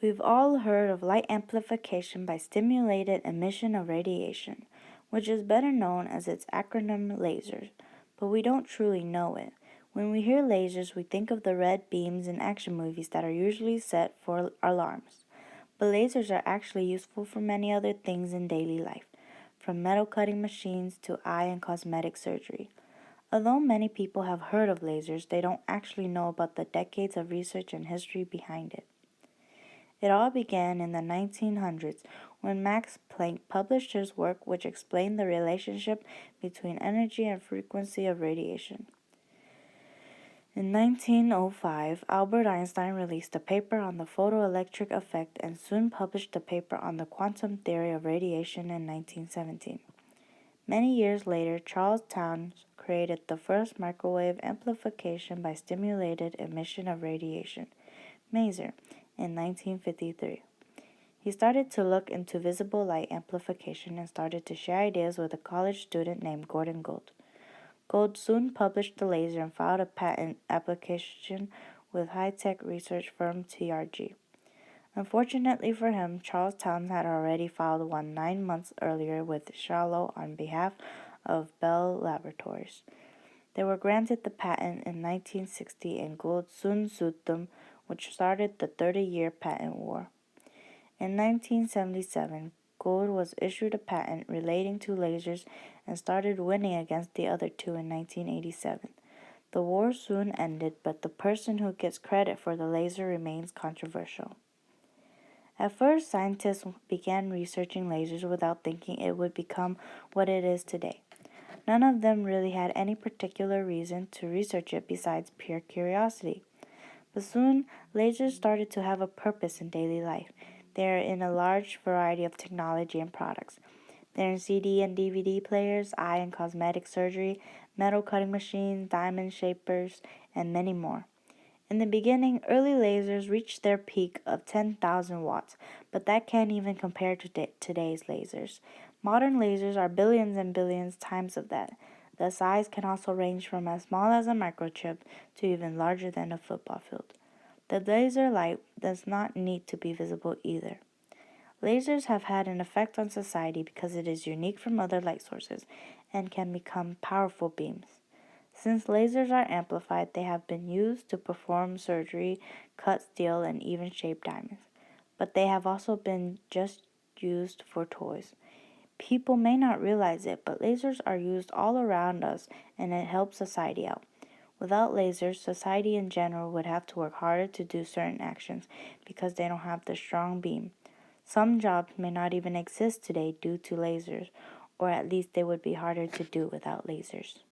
We've all heard of light amplification by stimulated emission of radiation, which is better known as its acronym lasers, but we don't truly know it. When we hear lasers, we think of the red beams in action movies that are usually set for alarms. But lasers are actually useful for many other things in daily life, from metal cutting machines to eye and cosmetic surgery. Although many people have heard of lasers, they don't actually know about the decades of research and history behind it. It all began in the 1900s when Max Planck published his work which explained the relationship between energy and frequency of radiation. In 1905, Albert Einstein released a paper on the photoelectric effect and soon published a paper on the quantum theory of radiation in 1917. Many years later, Charles Townes created the first microwave amplification by stimulated emission of radiation, maser, in 1953. He started to look into visible light amplification and started to share ideas with a college student named Gordon Gould. Gould soon published the laser and filed a patent application with high-tech research firm TRG. Unfortunately for him, Charles Townes had already filed one 9 months earlier with Shallow on behalf of Bell Laboratories. They were granted the patent in 1960 and Gould soon sued them, which started the 30-year patent war. In 1977, Gould was issued a patent relating to lasers and started winning against the other two in 1987. The war soon ended, but the person who gets credit for the laser remains controversial. At first, scientists began researching lasers without thinking it would become what it is today. None of them really had any particular reason to research it besides pure curiosity. But soon, lasers started to have a purpose in daily life. They are in a large variety of technology and products. They're in CD and DVD players, eye and cosmetic surgery, metal cutting machines, diamond shapers, and many more. In the beginning, early lasers reached their peak of 10,000 watts, but that can't even compare to today's lasers. Modern lasers are billions and billions times of that. The size can also range from as small as a microchip to even larger than a football field. The laser light does not need to be visible either. Lasers have had an effect on society because it is unique from other light sources and can become powerful beams. Since lasers are amplified, they have been used to perform surgery, cut steel, and even shape diamonds. But they have also been just used for toys. People may not realize it, but lasers are used all around us and it helps society out. Without lasers, society in general would have to work harder to do certain actions because they don't have the strong beam. Some jobs may not even exist today due to lasers, or at least they would be harder to do without lasers.